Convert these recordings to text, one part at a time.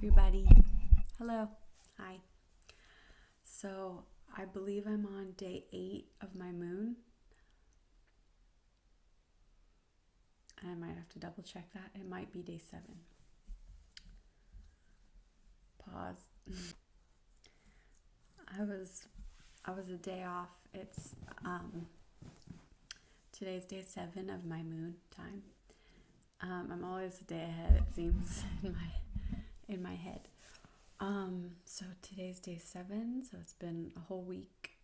everybody. Hello. Hi. So, I believe I'm on day 8 of my moon. I might have to double check that. It might be day 7. Pause. I was a day off. It's today's day 7 of my moon time. I'm always a day ahead, it seems, in my head. So today's day 7, so it's been a whole week,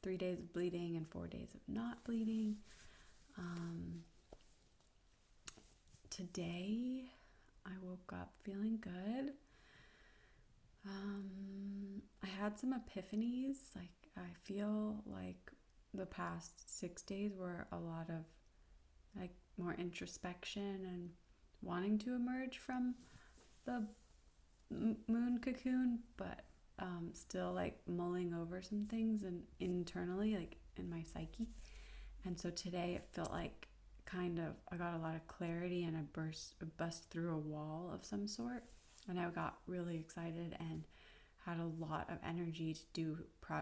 3 days of bleeding and 4 days of not bleeding. Today I woke up feeling good. I had some epiphanies. Like, I feel like the past 6 days were a lot of like more introspection and wanting to emerge from the moon cocoon, but still like mulling over some things and internally, like in my psyche. And so today it felt like I got a lot of clarity and a bust through a wall of some sort, and I got really excited and had a lot of energy to do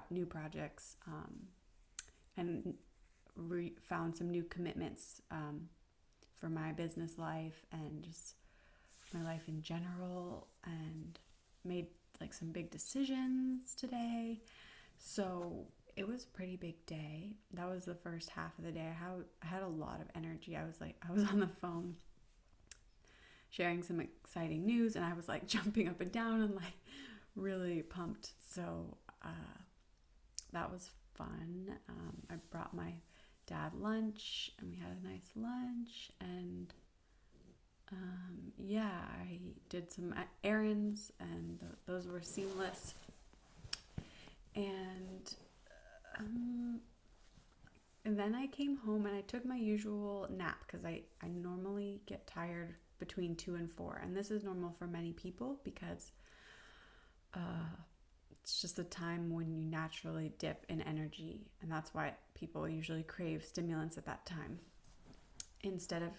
new projects, and found some new commitments for my business life and just my life in general, and made like some big decisions today. So it was a pretty big day. That was the first half of the day. I had a lot of energy. I was on the phone sharing some exciting news, and I was like jumping up and down and like really pumped. So that was fun. I brought my dad lunch, and we had a nice lunch, and I did some errands, and those were seamless. And then I came home and I took my usual nap, because I normally get tired between 2 and 4. And this is normal for many people, because it's just a time when you naturally dip in energy. And that's why people usually crave stimulants at that time. Instead of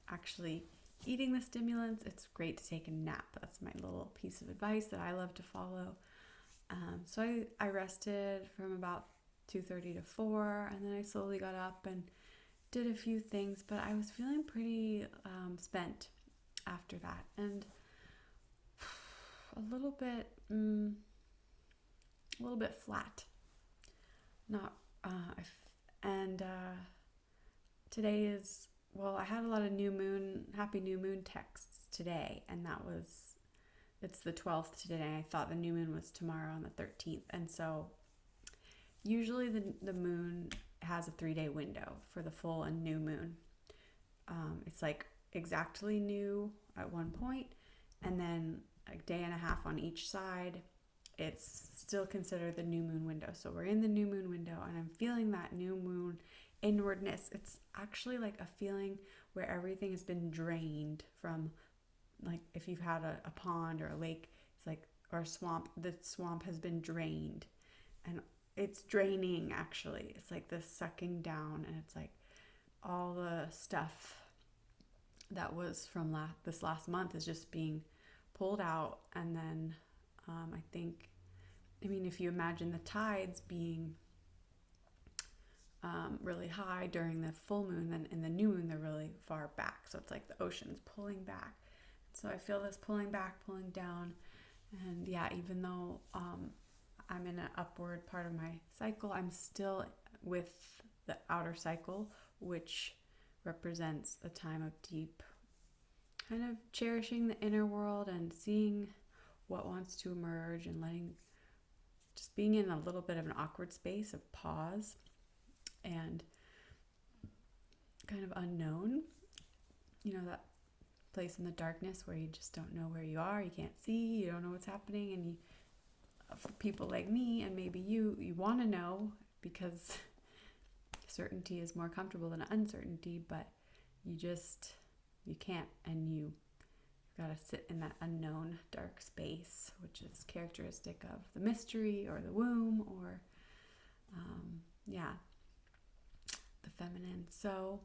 actually eating the stimulants, it's great to take a nap. That's my little piece of advice that I love to follow. So I rested from about 2:30 to 4, and then I slowly got up and did a few things, but I was feeling pretty spent after that, and a little bit flat. Not and today is, well, I had a lot of happy new moon texts today, and it's the 12th today. I thought the new moon was tomorrow on the 13th. And so usually the moon has a 3-day window for the full and new moon. It's like exactly new at one point, and then a day and a half on each side. It's still considered the new moon window. So we're in the new moon window, and I'm feeling that new moon inwardness. It's actually like a feeling where everything has been drained from, like if you've had a pond or a lake, it's like, or a swamp, the swamp has been drained, and it's draining. Actually, it's like this sucking down, and it's like all the stuff that was from this last month is just being pulled out. And then if you imagine the tides being really high during the full moon, then in the new moon they're really far back, so it's like the ocean's pulling back. So I feel this pulling back, pulling down. And yeah, even though I'm in an upward part of my cycle, I'm still with the outer cycle, which represents a time of deep kind of cherishing the inner world and seeing what wants to emerge, and just being in a little bit of an awkward space of pause and kind of unknown. That place in the darkness where you just don't know where you are, you can't see, you don't know what's happening, and for people like me, and maybe you want to know, because certainty is more comfortable than uncertainty, but you can't, and you've got to sit in that unknown dark space, which is characteristic of the mystery or the womb, or the feminine. So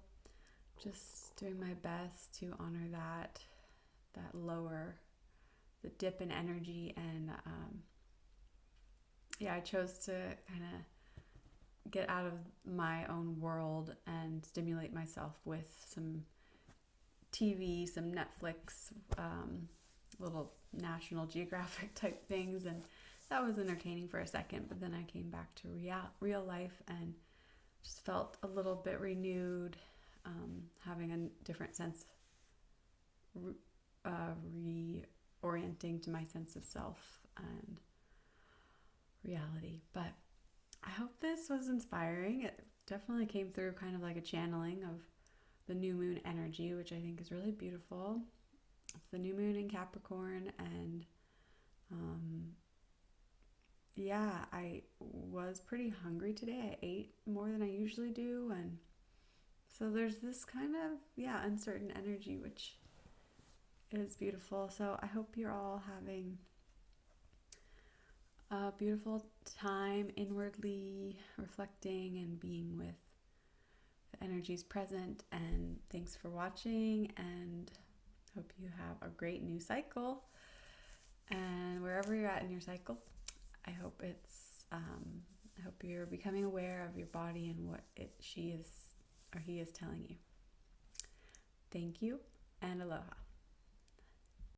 just doing my best to honor that lower the dip in energy, and yeah, I chose to kind of get out of my own world and stimulate myself with some TV, some Netflix, little National Geographic type things, and that was entertaining for a second. But then I came back to real life and just felt a little bit renewed, having a different sense, reorienting to my sense of self and reality. But I hope this was inspiring. It definitely came through kind of like a channeling of the new moon energy, which I think is really beautiful. It's the new moon in Capricorn, and yeah, I was pretty hungry today. I ate more than I usually do, and so there's this kind of, yeah, uncertain energy, which is beautiful. So I hope you're all having a beautiful time inwardly reflecting and being with the energies present. And thanks for watching, and hope you have a great new cycle. And wherever you're at in your cycle, I hope I hope you're becoming aware of your body and what she is or he is telling you. Thank you, and aloha.